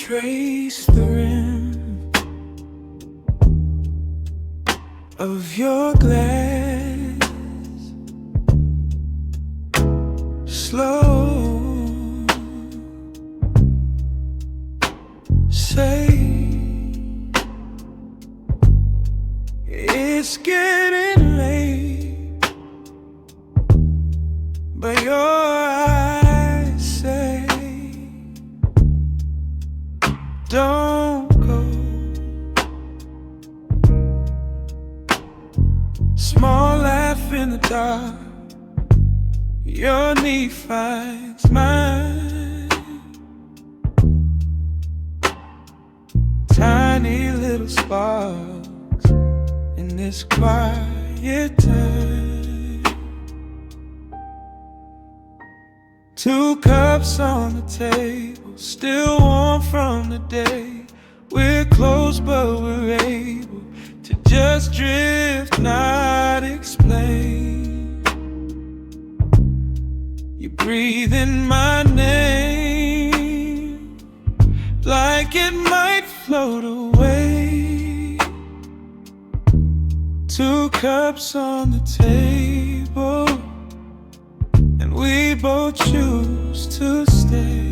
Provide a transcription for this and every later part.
trace the rim of your glass, slow, say it's getting late, but your eyes say don't go. Small laugh in the dark, your knee finds mine. Tiny little sparks in this quiet time. 2 cups on the table, still warm from the day. We're close but we're able to just drift, not explain. You breathe in my name like it might float away. 2 cups on the table, and we both choose to stay.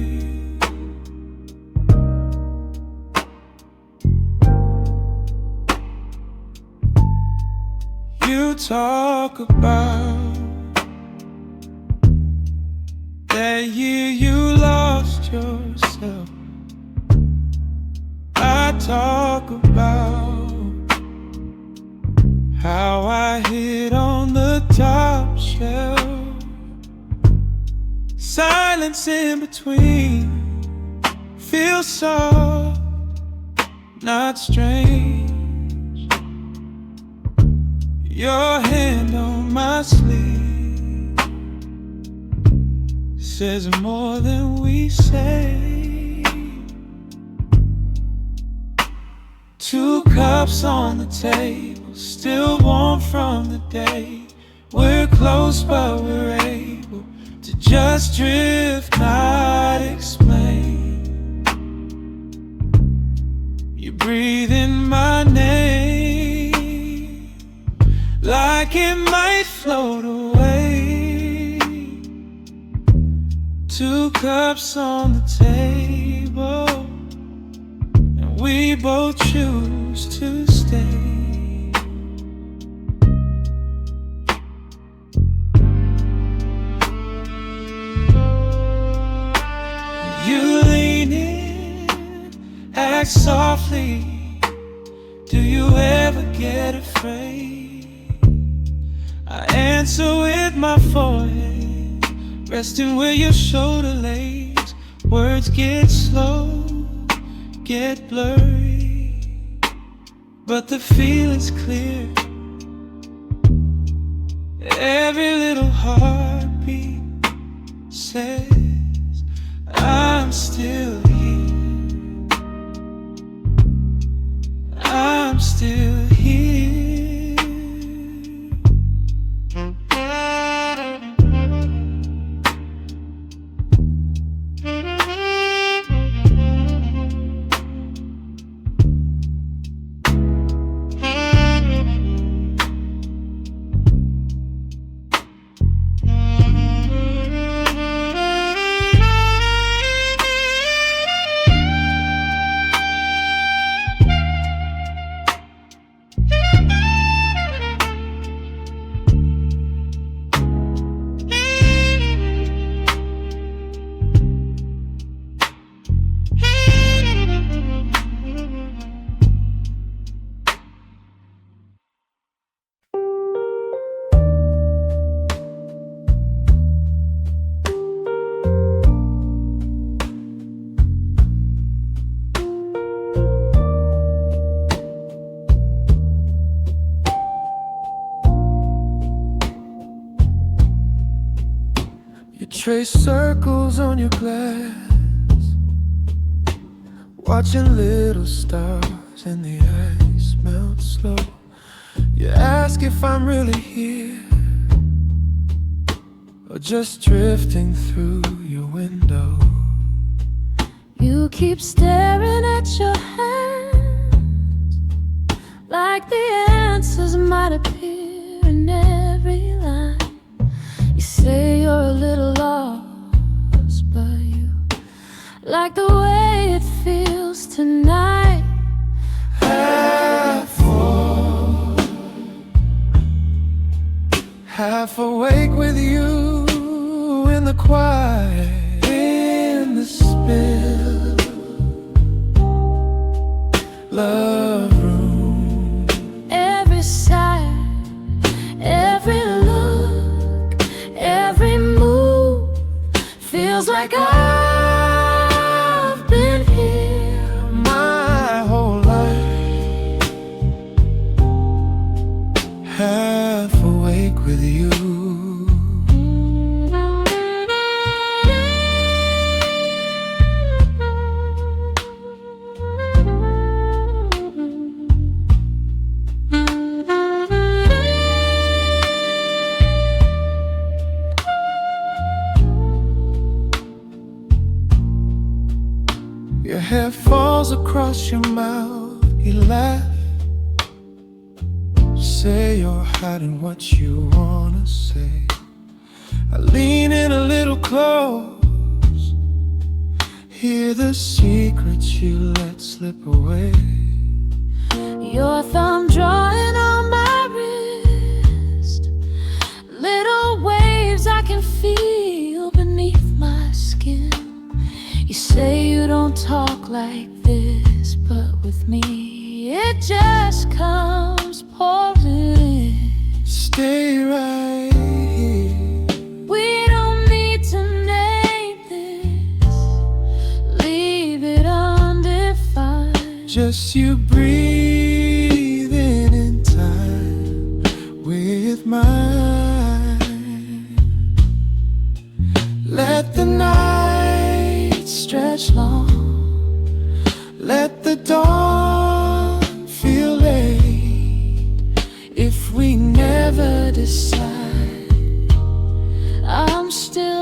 You talk about that year you lost yourself. I talk about how I hid on the top shelf. Silence in between feels soft, not strange. Your hand on my sleeve says more than we say. 2 cups on the table, still warm from the day. We're close but we're able to just drift, not explain. You breathe in my name like it might float away. 2 cups on the table, and we both choose to stay. You lean in, act softly. Do you ever get afraid? I answer with my forehead, resting where your shoulder lays. Words get slow, get blurry, but the feeling's clear. Every little heartbeat says I'm still here. I'm still here. Trace circles on your glass, watching little stars and the ice melt slow. You ask if I'm really here, or just drifting through your window. You keep staring at your hands, like the answers might appear in every line. You say you're a little lost, but you like the way it feels tonight. Half full, half awake with you in the quiet, in the spill, love room. Every sigh, every look, every move feels like I've been here My whole life, half awake with you. Your hair falls across your mouth, you laugh. Say you're hiding what you wanna say. I lean in a little close, hear the secrets you let slip away. Your thumb drawing on my wrist, little waves I can feel beneath my skin. You say you don't talk like this, but with me it just comes pouring in. Stay right here. We don't need to name this, leave it undefined. Just you breathing in time with mine. Let the night stretch long, let the dawn feel late. If we never decide, I'm still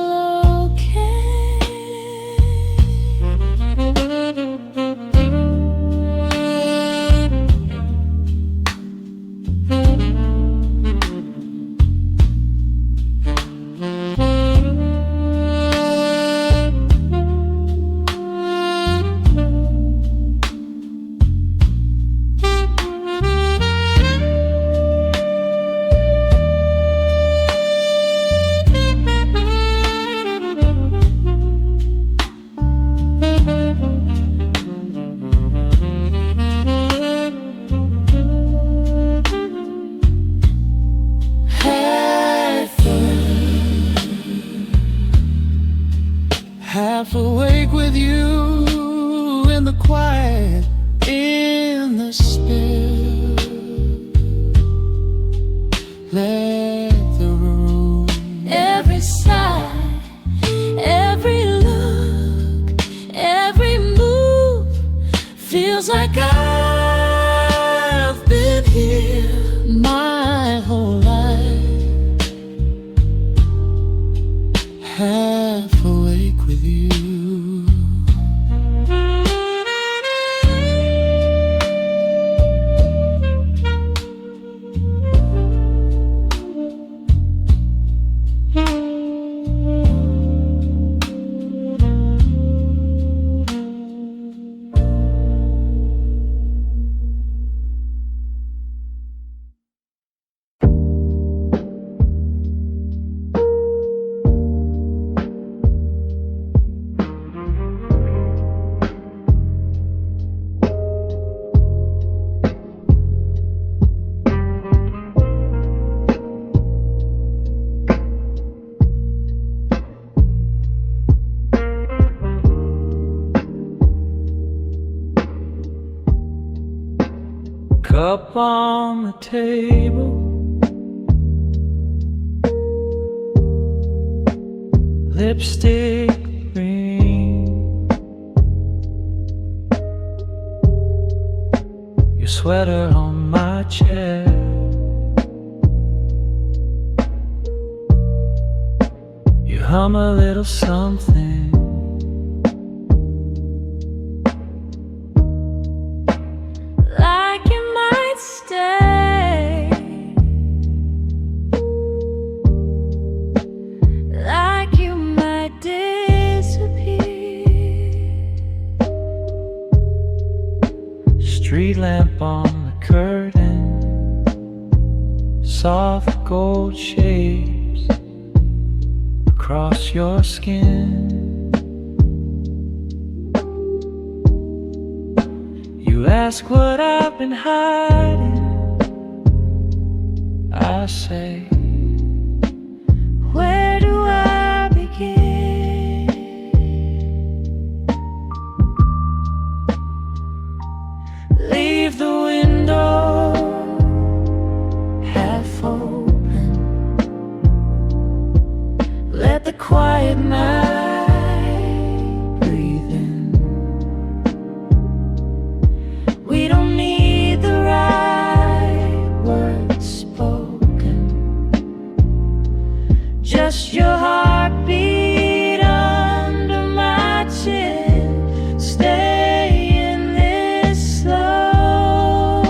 half awake with you in the quiet, in the spill. Let the room. every sigh, every look, every move feels like I've been here my whole life, Half awake with you. Cup on the table, lipstick green, your sweater on my chair. You hum a little something, street lamp on the curtain, soft gold shapes across your skin. You ask what I've been hiding, I say, where do I begin? Leave the window half open, let the quiet night breathe in. We don't need the right words spoken, just your heartbeat under my chin. Stay in this slow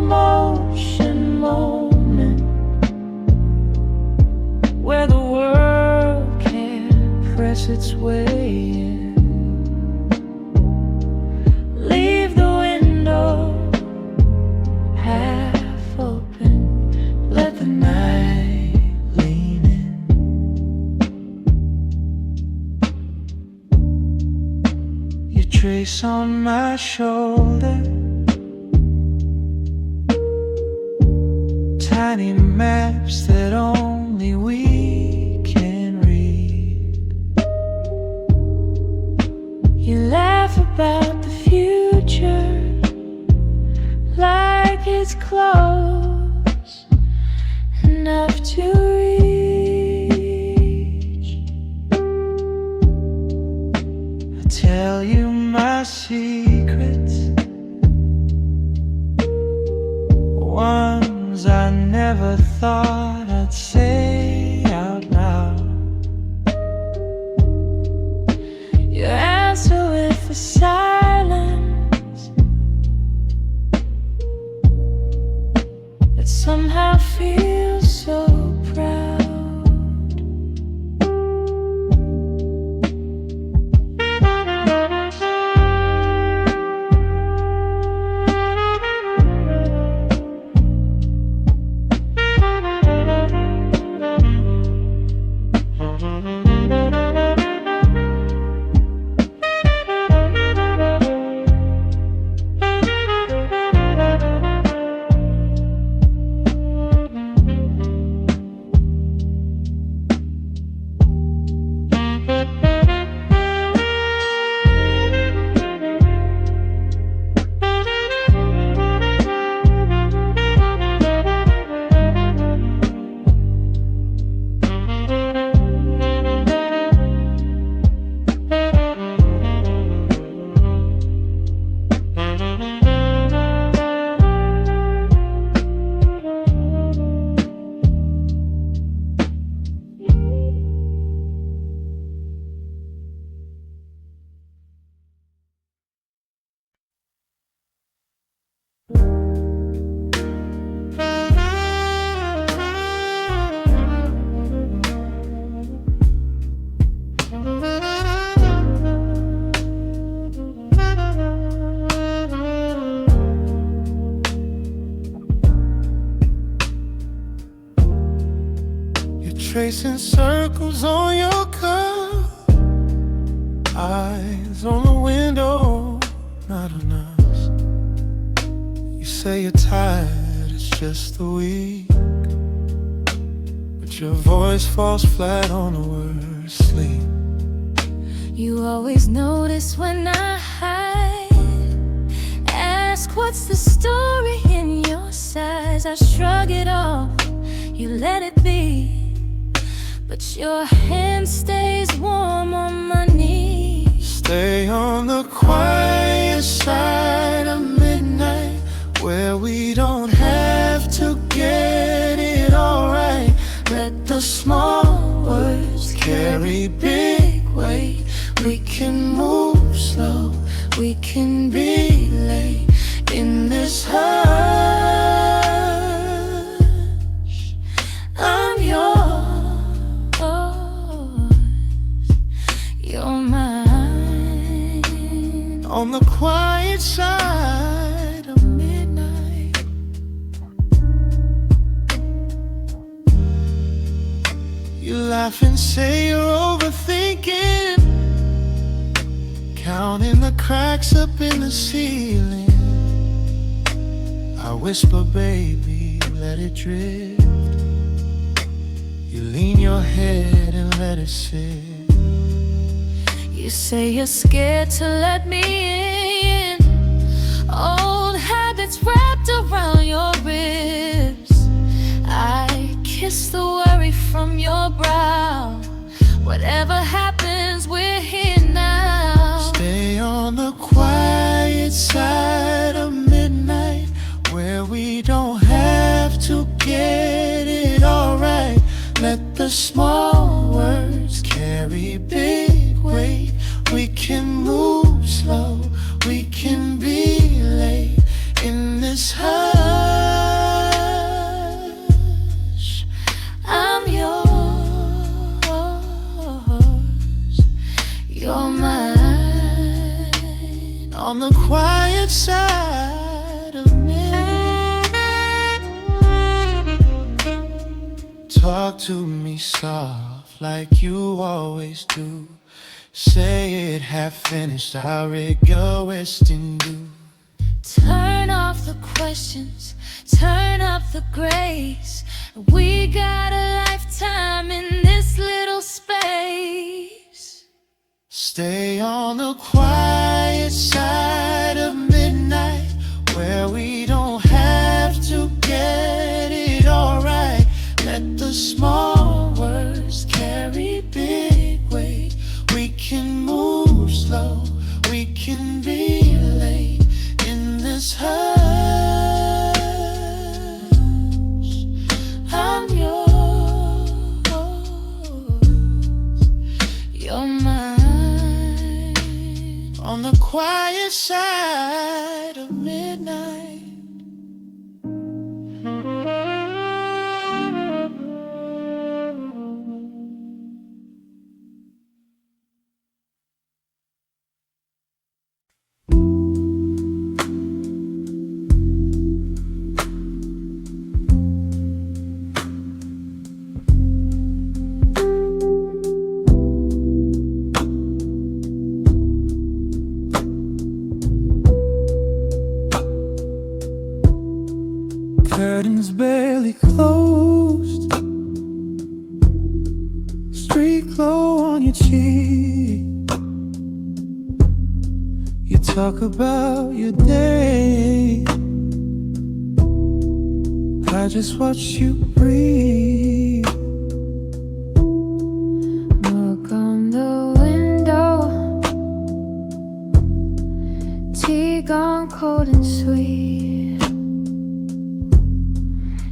motion moment where the world can't press its way in. Leave the window half open, let the night lean in. You trace on my shoulder tiny maps that only we can read. You laugh about the future like it's close enough to reach. I tell you my secrets, ones I never thought I'd say out loud. You answer with a silence that somehow feels so proud. Tracing circles on your cup, eyes on the window, not on us. You say you're tired, it's just the week, but your voice falls flat on the word sleep. You always notice when I hide, ask what's the story in your sighs. I shrug it off, you let it be, but your hand stays warm on my knee. Stay on the quiet side of midnight, where we don't have to get it all right. Let the small words carry big weight. We can move slow, we can be late in this hush. I'm yours, you're mine. On the quiet side laugh and say you're overthinking, counting the cracks up in the ceiling. I whisper, baby, let it drift. You lean your head and let it sit. You say you're scared to let me in. Old habits wrapped around your ribs. I kiss the worry from your brow. Whatever happens, we're here now. Stay on the quiet side of midnight, where we don't have to get it all right. Let the small words carry big weight. We can move slow, we can be late in this hush. I'm yours, you're mine. On the quiet side of midnight. Talk to me soft like you always do. Say it half finished, I'll rig your Western do. Turn off the questions, turn up the grace. We got a lifetime in this little space. Stay on the quiet side of midnight, where we don't have to get it all right. Let the small words carry big weight. We can move slow, we can be late in this hush. I'm yours, you're mine. On the quiet side of midnight. Curtains barely closed, street glow on your cheek. You talk about your day, I just watch you breathe. Look on the window, tea gone cold and sweet.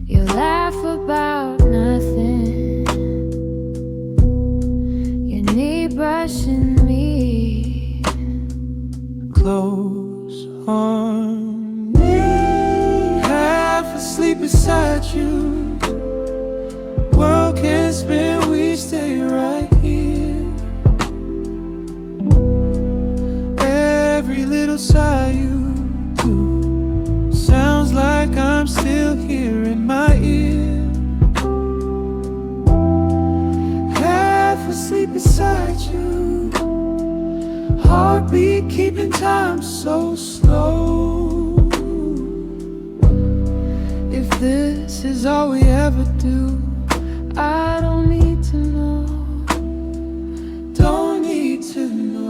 You laugh about nothing, your knee brushing me. Close on me, half asleep beside you. World can't spin, we stay right here. Every little sigh you do sounds like I'm still here in my ear. Half asleep beside you, heartbeat keeping time so slow. If this is all we ever do, I don't need to know. Don't need to know.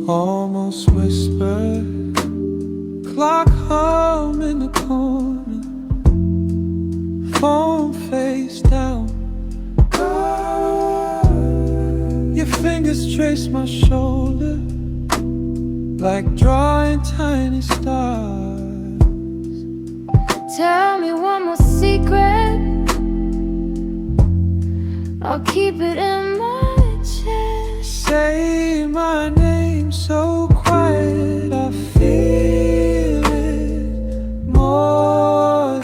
Almost whisper, clock hum in the corner, phone face down. Your fingers trace my shoulder like drawing tiny stars. Tell me one more secret, I'll keep it in my chest. Say my name so quiet, I feel it more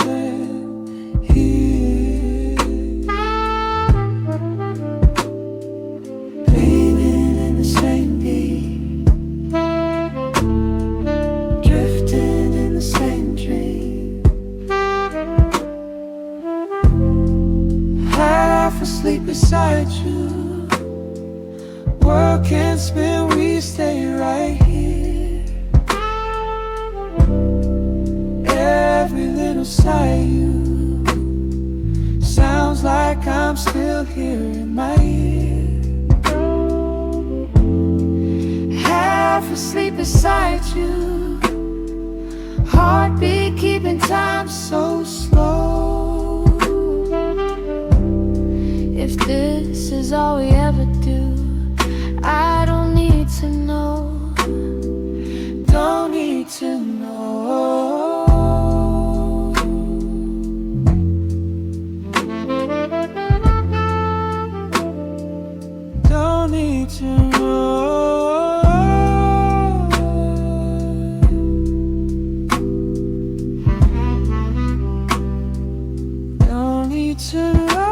asleep beside you. Work and spin, we stay right here. Every little sigh you sounds like I'm still here in my ear. Half asleep beside you, heartbeat keeping time so slow. If this is all we ever do, I don't need to know. Don't need to know. Don't need to know. Don't need to know.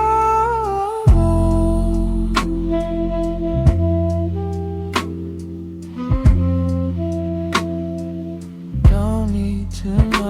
Don't need to know.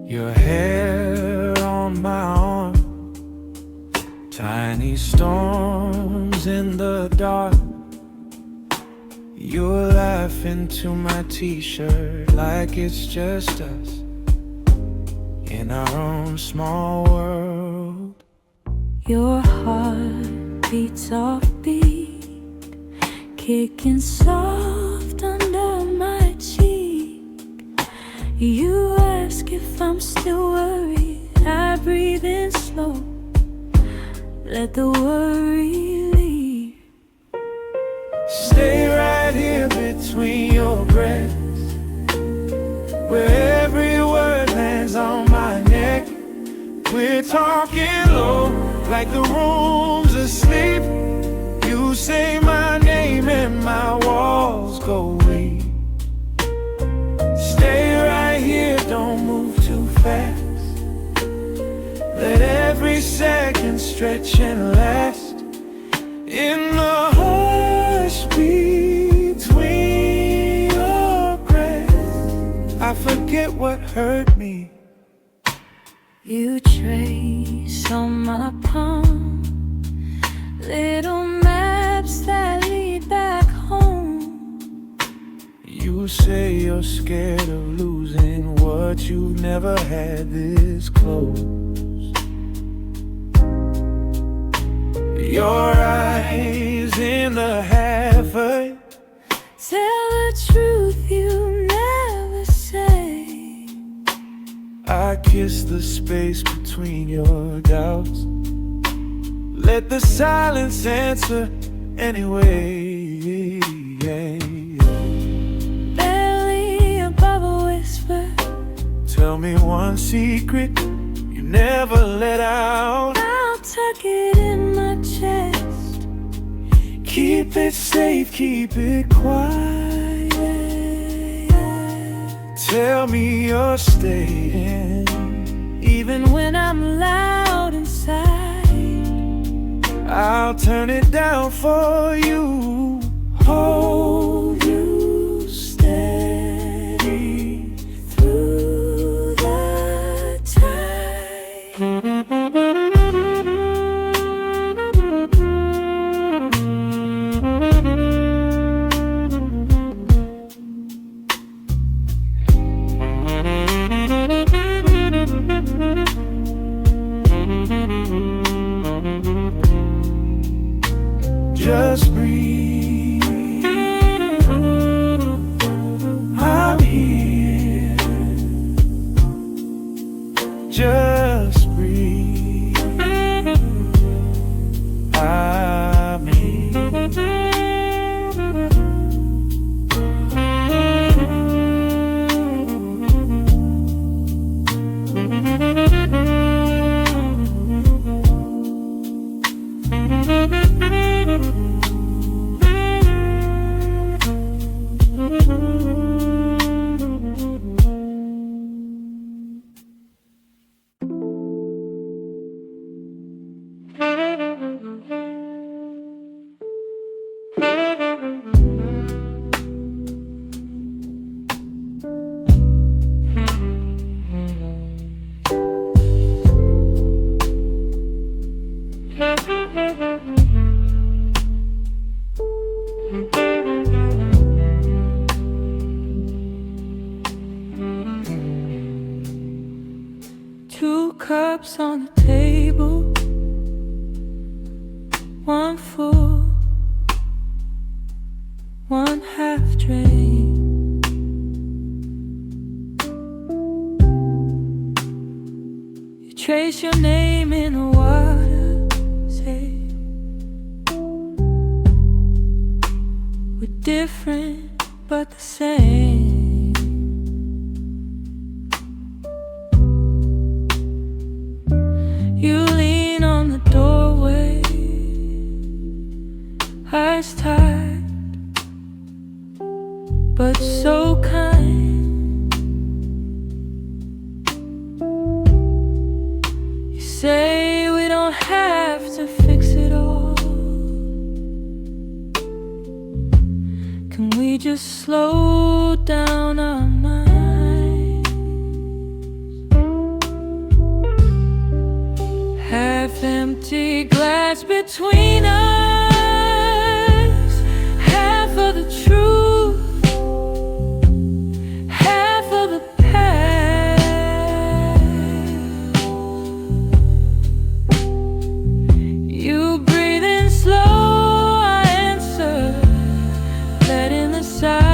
Your hair on my arm, tiny storms in the dark. You're laughing to my t-shirt like it's just us in our own small world. Your heart beats offbeat, kicking soft under my cheek. You ask if I'm still worried, I breathe in slow, let the worry leave. Stay right here between your breaths, where every word lands on my neck. We're talking low, like the room's asleep. You say my name and my walls go weak. Stay right here, don't move too fast. Let every second stretch and last. In the hush between your breaths, I forget what hurt me. You trace on my palm little maps that lead back home. You say you're scared of losing what you've never had this close. Your eyes in the half-light tell the truth you never say. I kiss the space between your doubts. Let the silence answer anyway. Barely above a whisper, Tell me one secret you never let out. I'll tuck it in my chest. Keep it safe, keep it quiet. Tell me you're staying, Even when I'm loud inside, I'll turn it down for you. Hold you steady through the tide. Just breathe. I'm here. Just breathe. I'm here. different but the same. You lean on the doorway, eyes tight but so kind. You say we don't have to fix it all. Can we just slow down our minds? Half empty glass between us, half of the truth, half of the past. You breathe in slow, I answer, letting the silence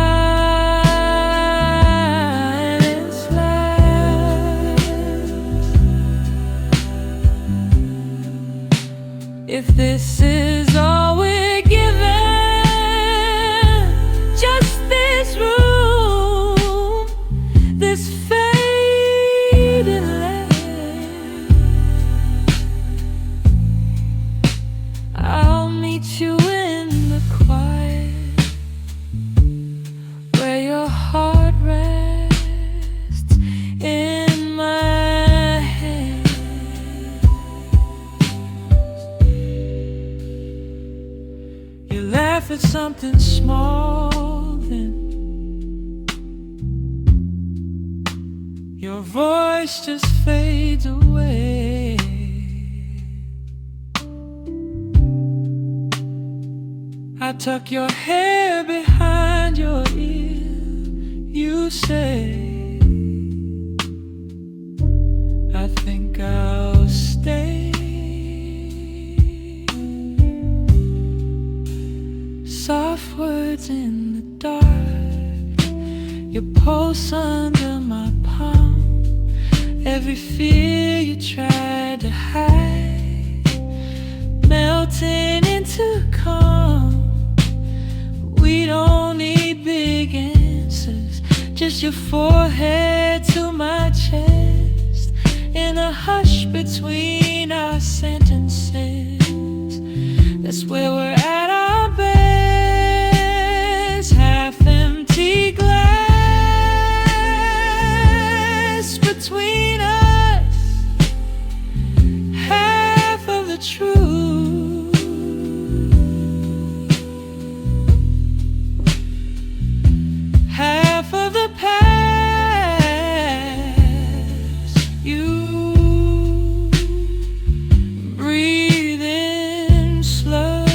last. If this is all we're given, just this room, this fading land, I'll meet you in the quiet, where your heart rests in my hand. You laugh at something small, then your voice just fades away. I tuck your hair behind your ear. You say, I think I'll stay. Soft words in the dark, your pulse under my palm. Every fear you tried to hide, melting into calm. We don't need big answers, just your forehead to my chest. In a hush between our sentences, that's where we're at our best. Half empty glass between us, half of the truth, half of the past. You breathe in slow,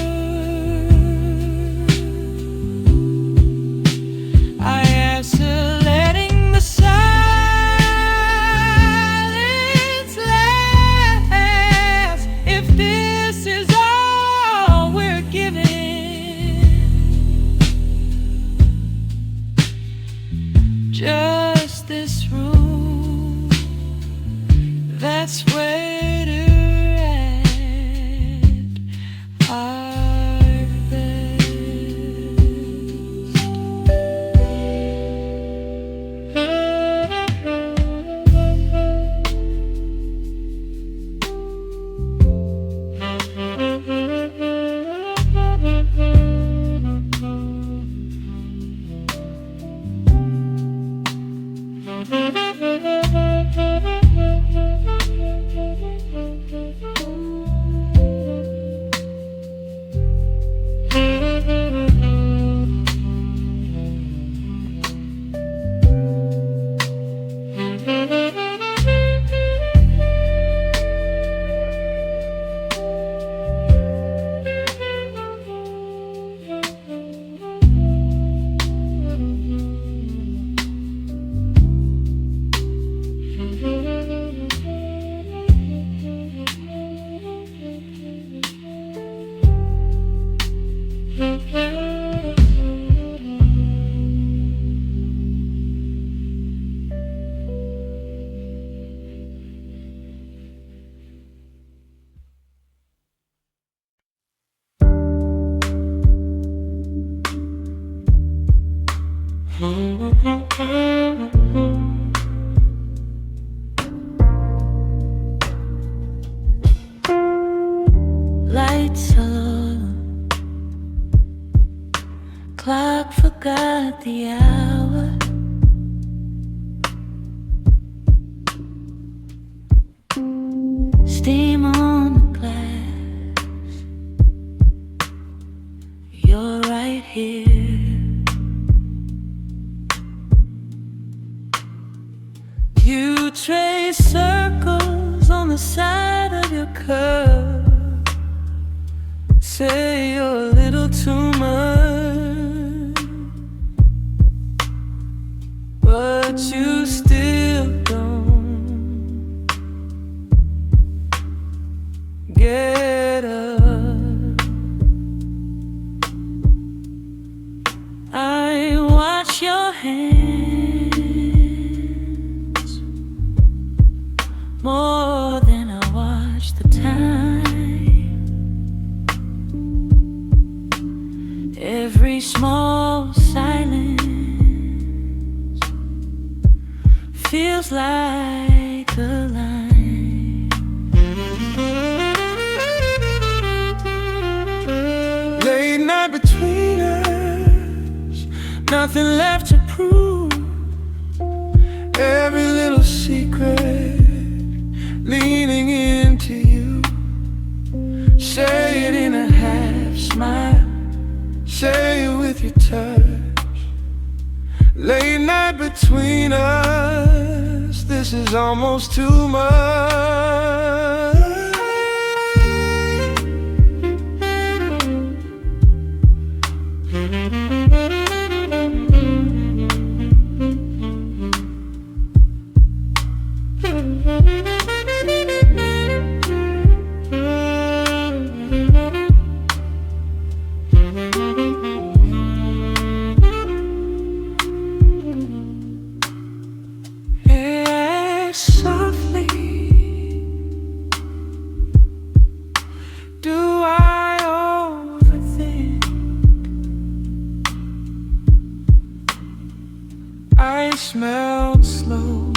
Lights are low, clock forgot the hour. Steam on the glass, you're right here. You trace circles on the side of your curve. Say you're a little too much, but you still don't get up. I watch your hands more than I watch the time. Every small silence feels like a line. Late night between us, nothing left to prove. Every little secret leaning into you. Say it in a half smile, say it with your touch. Late night between us, this is almost too much. Softly, do I overthink? I smelled slow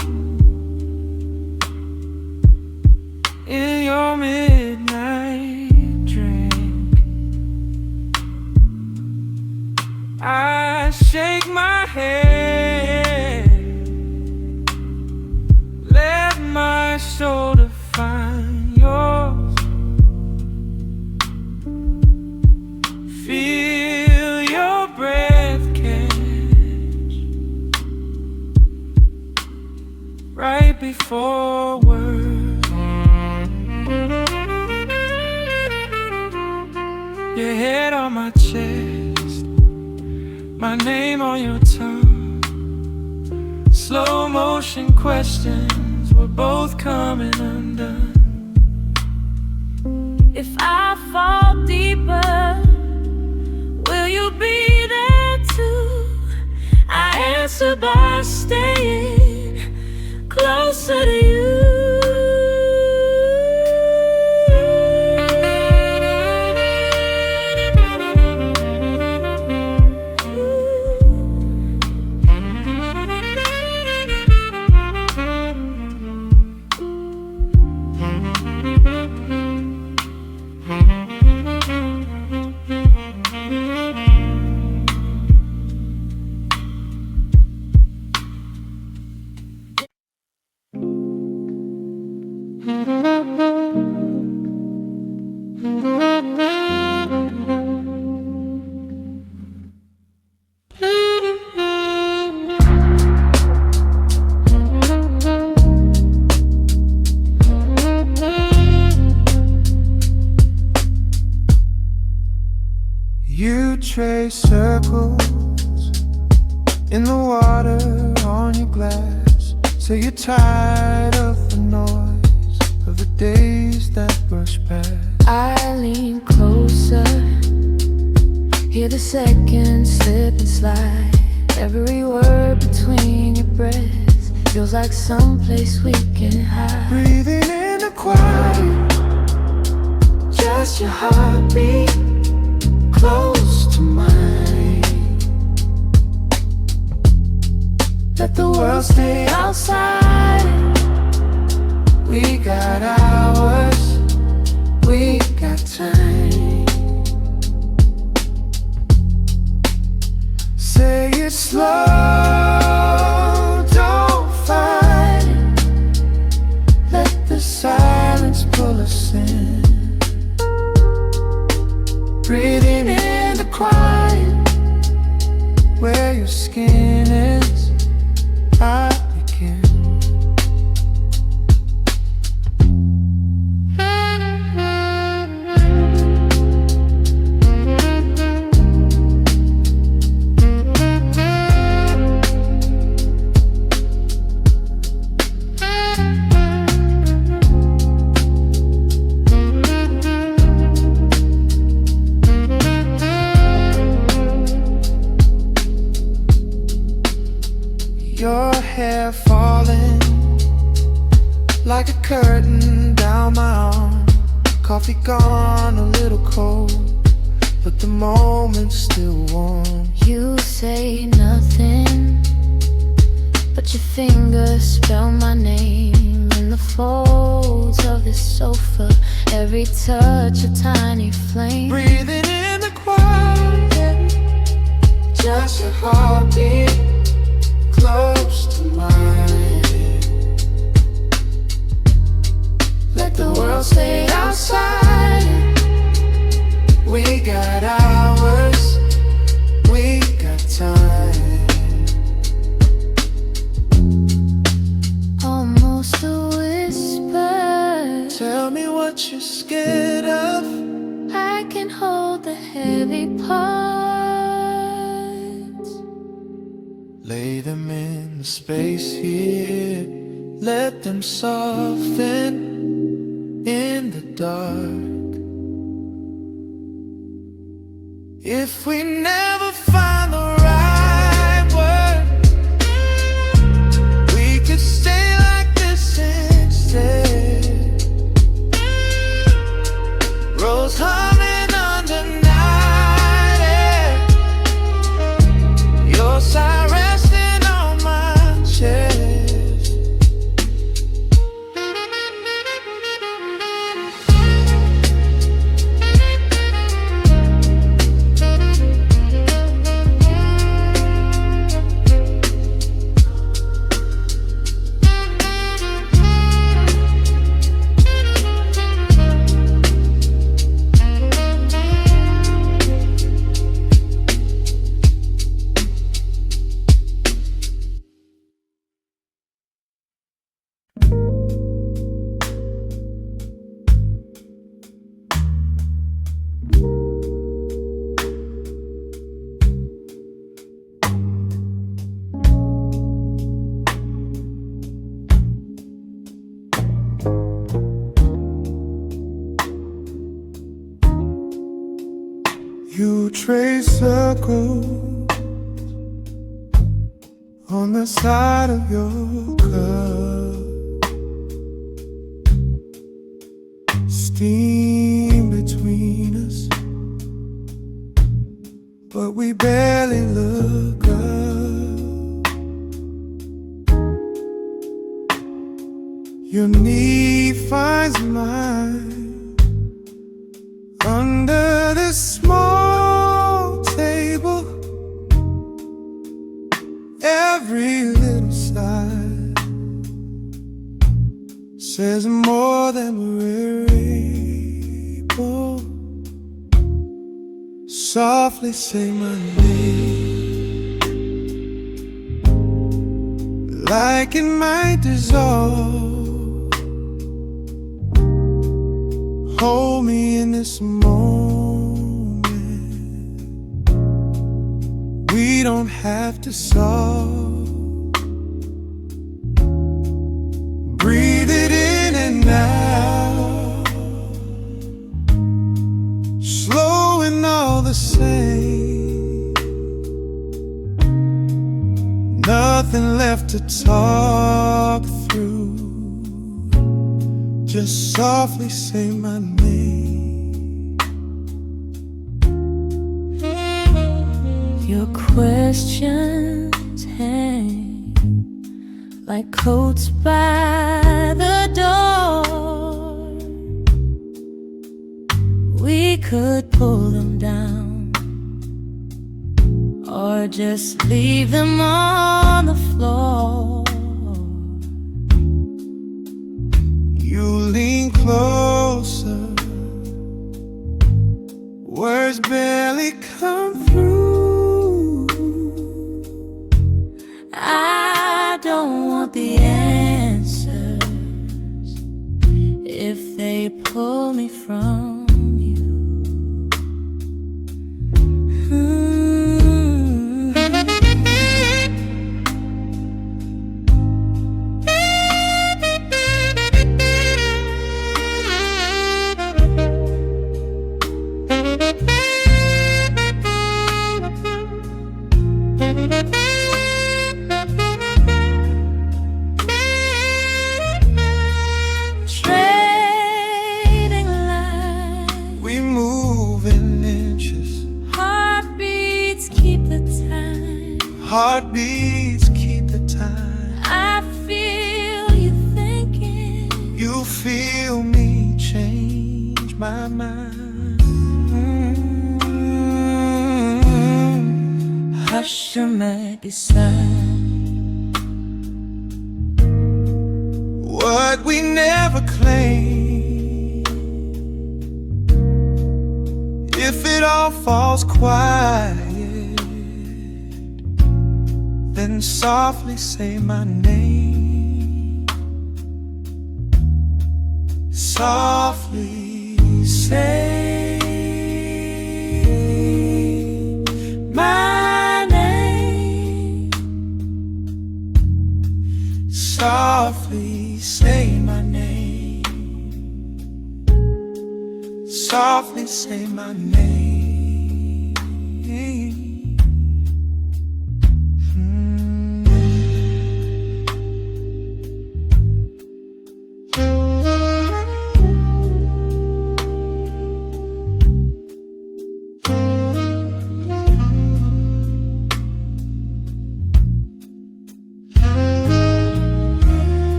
in your midnight drink. I shake my head, let my shoulder find yours. Feel your breath catch right before words. Your head on my chest, my name on your tongue. Slow motion questions, we're both coming undone. If I fall deeper, will you be there too? I answer by staying closer to you. You trace circles in the water on your glass. So you're tired of the noise of the days that rush past. I lean closer, hear the seconds slip and slide. Every word between your breaths feels like someplace we can hide. Breathing in the quiet, just your heartbeat close to mine. world stay outside. We got hours, we got time. Say it slow, don't fight it. Let the silence pull us in. Breathing in the quiet, where your skin is, I begin. Your hair falling like a curtain down my arm. Coffee gone, a little cold, but the moment's still warm. You say nothing, but your fingers spell my name in the folds of this sofa. Every touch a tiny flame. Breathing in the quiet, just your heartbeat close to mine. Let the world stay outside. We got hours, we got time. Almost a whisper. Tell me what you're scared of. I can hold the heavy parts. Lay them in the space here. Let them soften in the dark. If we never find the right word, we could stay like this instead. Rose humming under night air. Your side resting on my chest. You trace circles on the side of your cup. Steam between us, but we barely look up. Your knee finds mine under this small table. Every little sigh says more than we're able. Softly say my name, like it might dissolve. Hold me in this moment. We don't have to solve. Breathe it in and out, slow and all the same. Nothing left to talk through. Just softly say my name. Your questions hang like coats by the door. We could pull them down, or just leave them on the floor. You lean closer, words barely come through. I don't want the answers if they pull me from you. Trading lines, We move in inches, heartbeats keep the time. heartbeats keep the time. I feel you thinking. You feel me change my mind. Hush your might beside. What we never claimed, if it all falls quiet, then softly say my name. Softly say my name. Softly say my name. Softly say my name.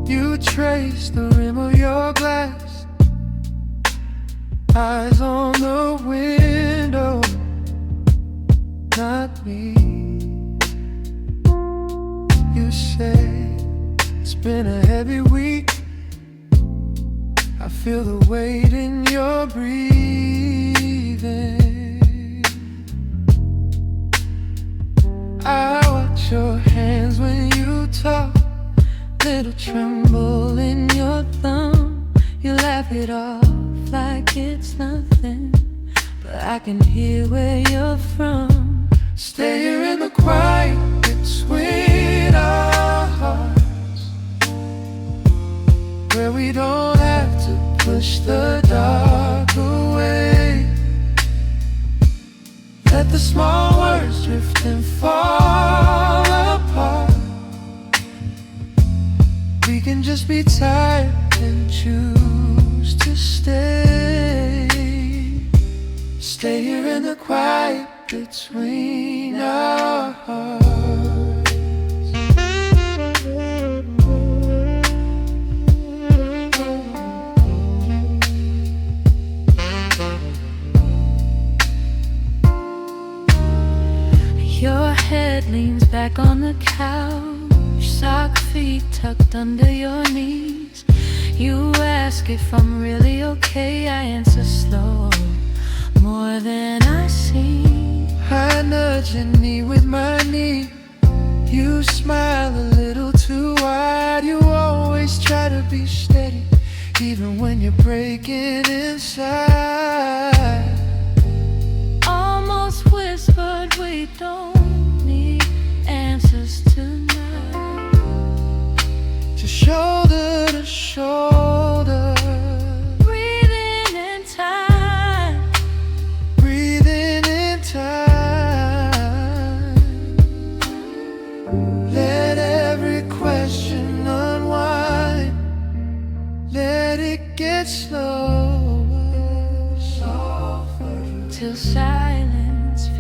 You trace the rim of your glass, eyes on the window, not me. You say it's been a heavy week. I feel the weight in your breathing. I watch your hands when you talk, little tremble in your thumb. You laugh it off like it's nothing, but I can hear where you're from. Stay here in the quiet between our hearts, where we don't have to push the dark away. Let the small words drift and fall apart. We can just be tired and choose to stay. Stay here in the quiet between our hearts. Your head leans back on the couch, sock feet tucked under your knees. You ask if I'm really okay. I answer slow, more than I seem. I nudge your knee with my knee. You smile a little too wide. You always try to be steady, even when you're breaking inside. Almost whispered, we don't need answers tonight. Just shoulder to shoulder,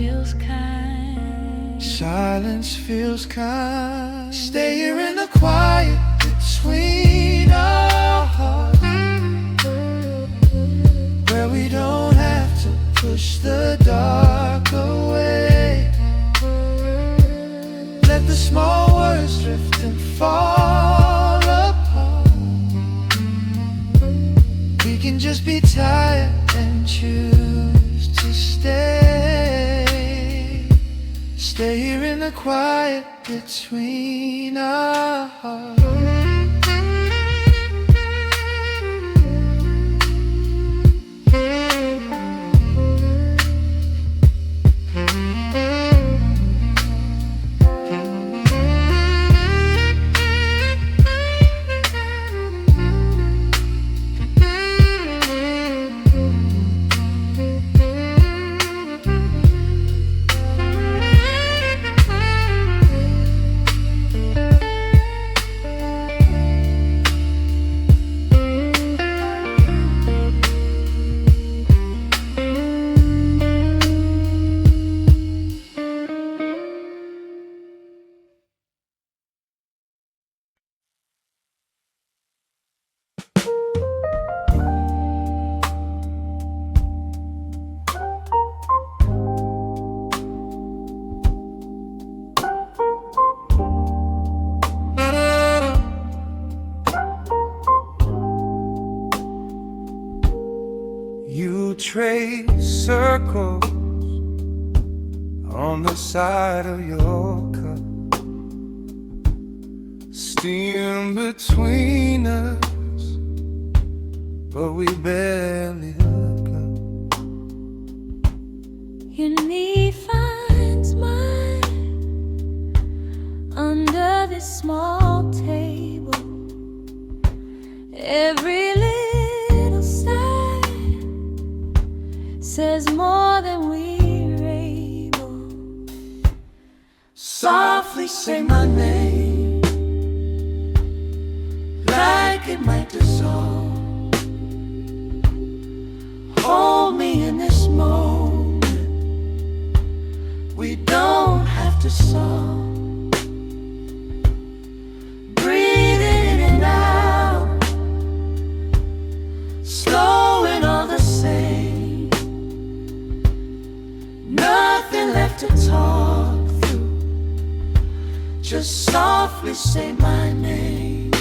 feels kind. Silence feels kind. Stay here in the quiet between our hearts, where we don't have to push the dark away. Let the small words drift and fall apart. We can just be tired and choose to stay. Stay here in the quiet between our hearts. You trace circles on the side of your cup, steam between us, but we barely look up. Your knee finds mine under this small table. Every little sigh says more than we're able. Softly say my name, like it might dissolve. Hold me in this moment, we don't have to solve. Breathe in and out, slow and all the same. Nothing left to talk through, just softly say my name.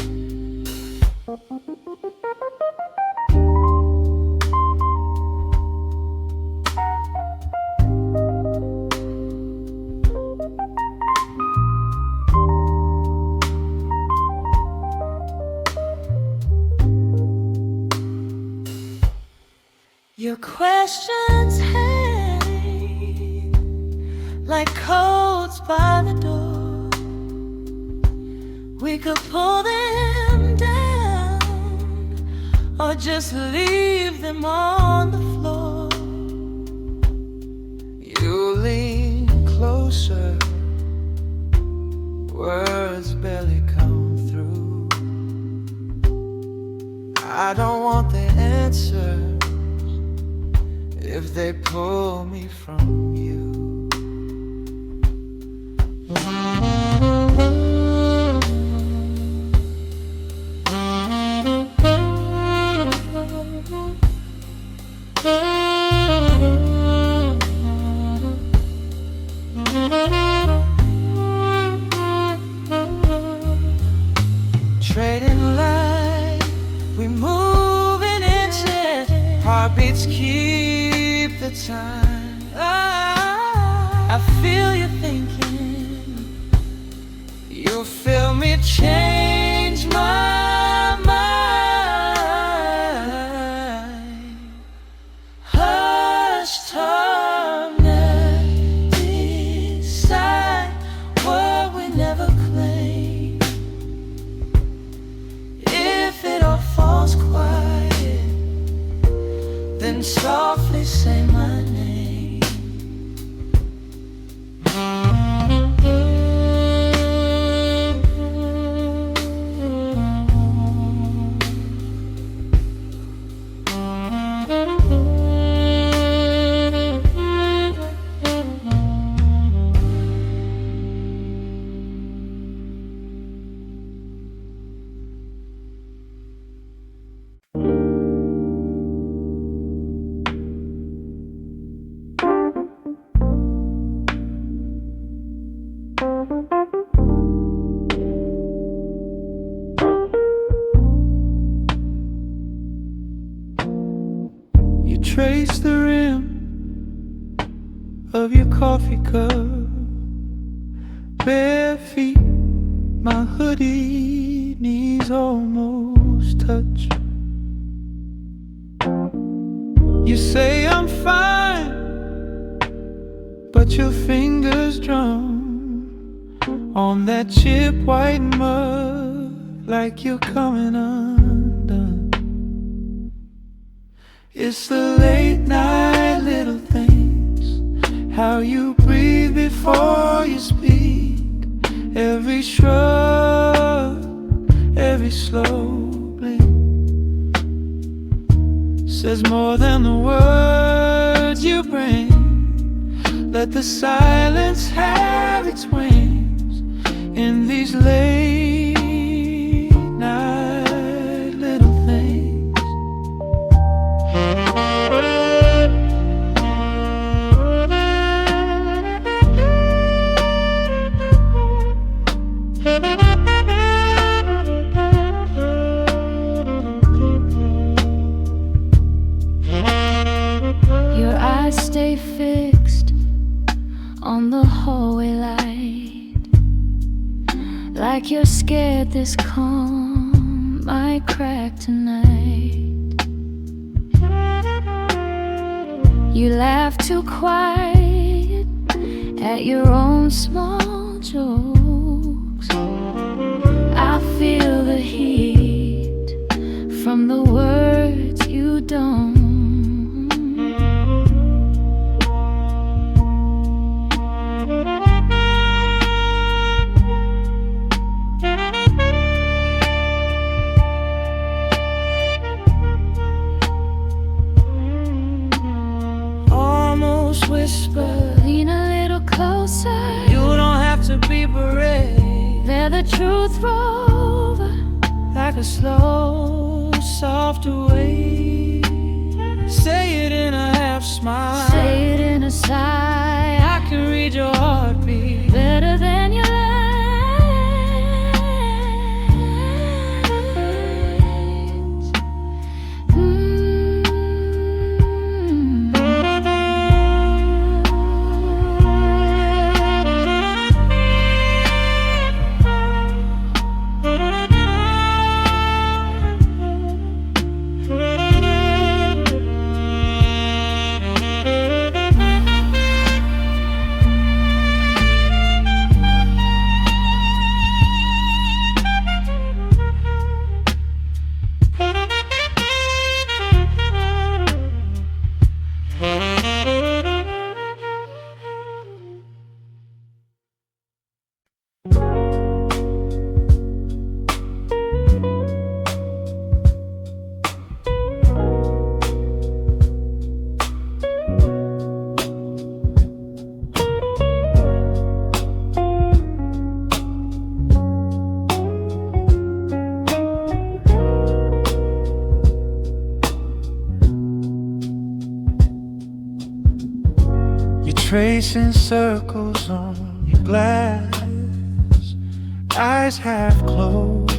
Your questions hang like coats by the door. We could pull them down or just leave them on the floor. You lean closer, words barely come through. I don't want the answer if they pull me from you. Trading light, we move in inches, heartbeats keep the time. I feel you thinking, you feel me change my mind. Hushed tongue that decide what we never claim. If it all falls quiet, then softly say my name. of your coffee cup. Bare feet, my hoodie, knees almost touch. You say I'm fine, but your fingers drum on that chip white mud like you're coming undone. It's the late night little things, how you breathe before you speak, every shrug, every slow blink says more than the words you bring. Let the silence have its wings in these late night little things. Your eyes stay fixed on the hallway light, like you're scared this calm might crack tonight. You laugh too quiet at your own small jokes. I feel the heat from the words you don't. Whisper, lean a little closer. You don't have to be brave. Let the truth roll over Like a slow, soft wave. Say it in a half smile. say it in a sigh. I can read your heartbeat Better than your lies. Tracing circles on your glass, eyes half closed,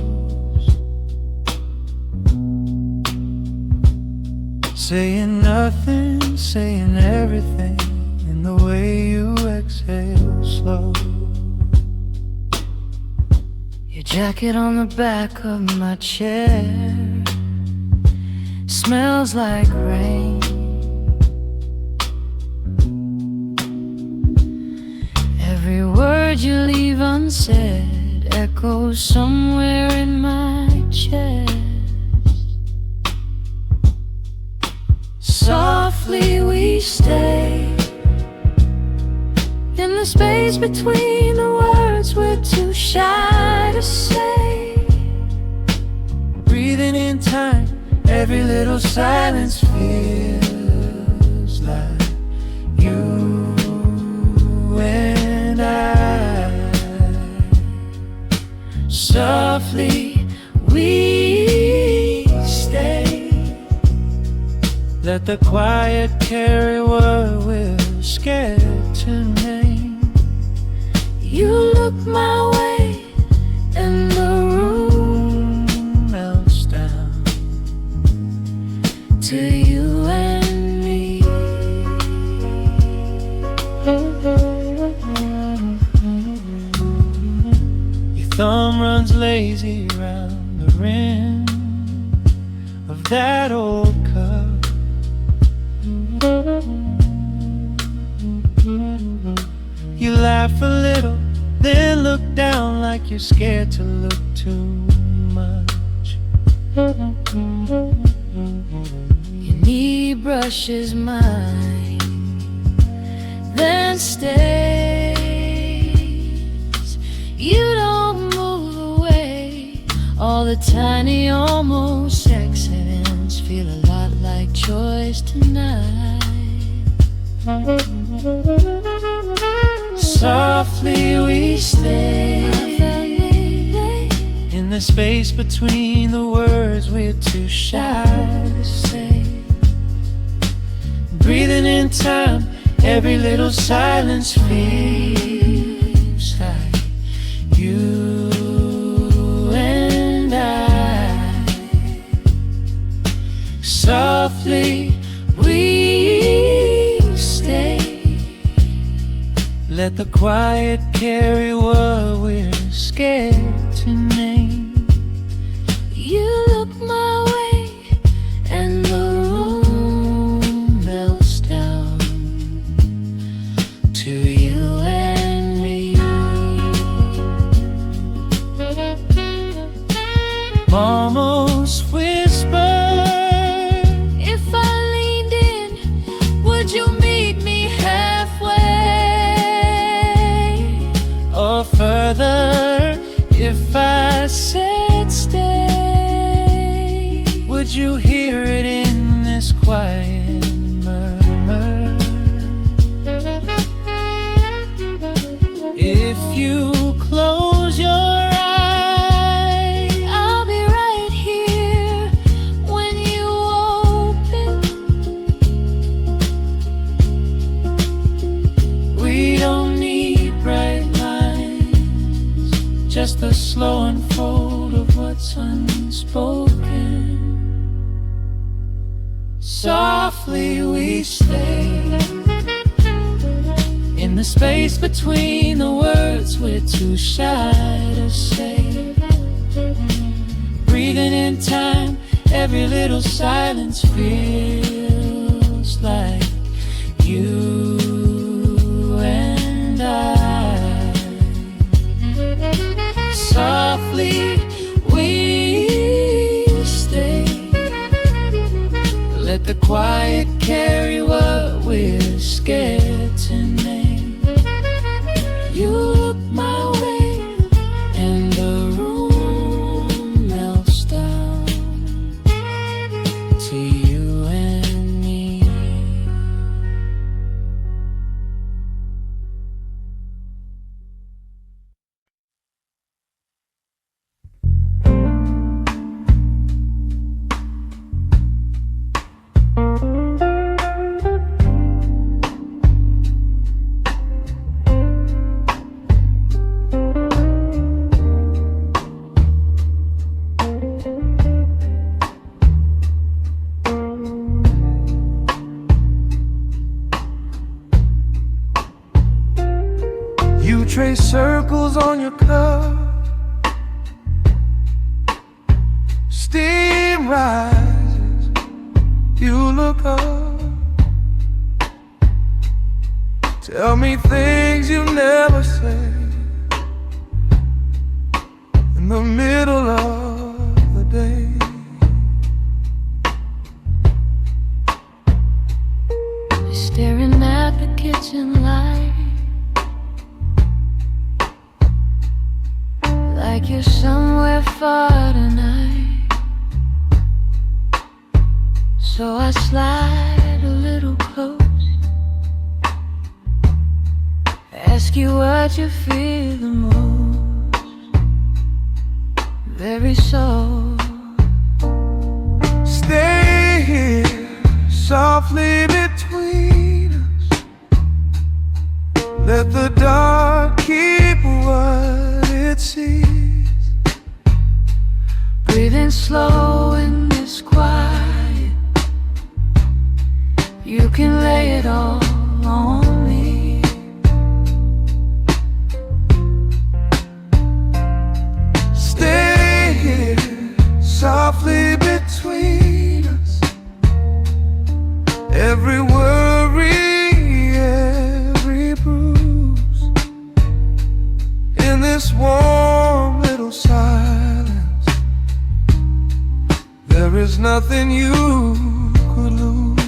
saying nothing, saying everything in the way you exhale slow. Your jacket on the back of my chair smells like rain. Every word you leave unsaid echoes somewhere in my chest. Softly we stay in the space between the words we're too shy to say. Breathing in time, every little silence feels like you and I. Softly we stay. Let the quiet carry what we're scared to name. You look my way and the room melts down to you and me. thumb runs lazy around the rim of that old cup. You laugh a little, then look down like you're scared to look too much. Your knee brushes mine, then stays. You don't move away. All the tiny, almost accidents feel a lot like choice tonight. Softly we stay in the space between the words we're too shy to say. Breathing in time, every little silence feels like you and I. Softly we stay. Let the quiet carry what we're scared to name. You look my way and the room melts down to you and me. Almost whisper, if I leaned in, would you meet me halfway? or further, if I said stay, would you hear it in this quiet murmur? If you close your eyes, I'll be right here when you open. we don't need bright lines, just a slow unfold of what's unspoken. Softly we stay in the space between the words we're too shy to say. Breathing in time, every little silence feels like you and I. Softly we stay. Let the quiet carry what we're scared to name. You look my way and the room melts down to you and me. You trace circles on your cup, steam rises, you look up. Tell me things you never say in the middle of the day. Staring at the kitchen light, like you're somewhere far tonight. So I slide a little close, ask you what you feel the most. Very soft. Stay here softly between us. Let the dark keep what it sees. Breathing slow in this quiet, you can lay it all on me. this warm little silence, there is nothing you could lose.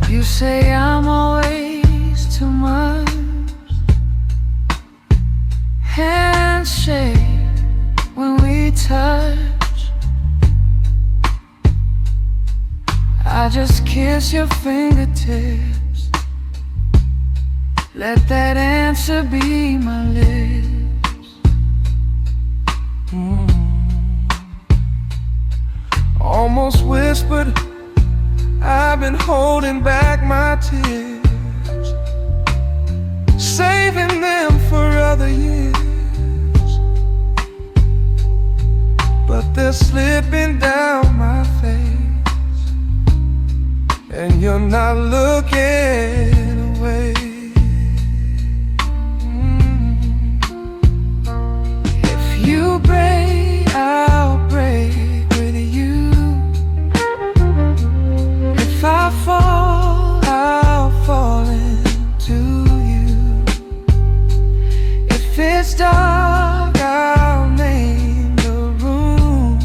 You say I'm always too much. Handshake when we touch. I just kiss your fingertips. Let that answer be my lips. Almost whispered, I've been holding back my tears, saving them for other years. But they're slipping down my face, and you're not looking away. If you break, I'll break with you. If I fall, I'll fall into you. If it's dark, I'll name the room.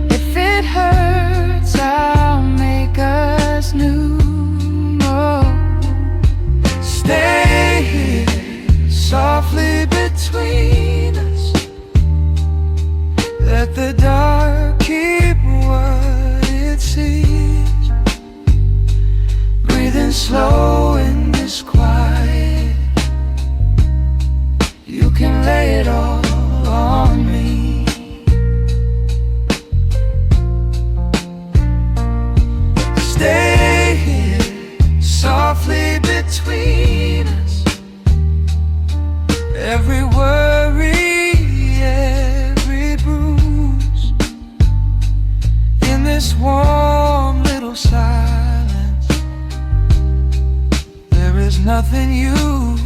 If it hurts, I'll make us new. Oh. Stay here softly between us. Let the dark keep what it sees. Breathing slow in this quiet. You can lay it all on me. Stay here softly between us. Every worry, every bruise. In this warm little silence, there is nothing you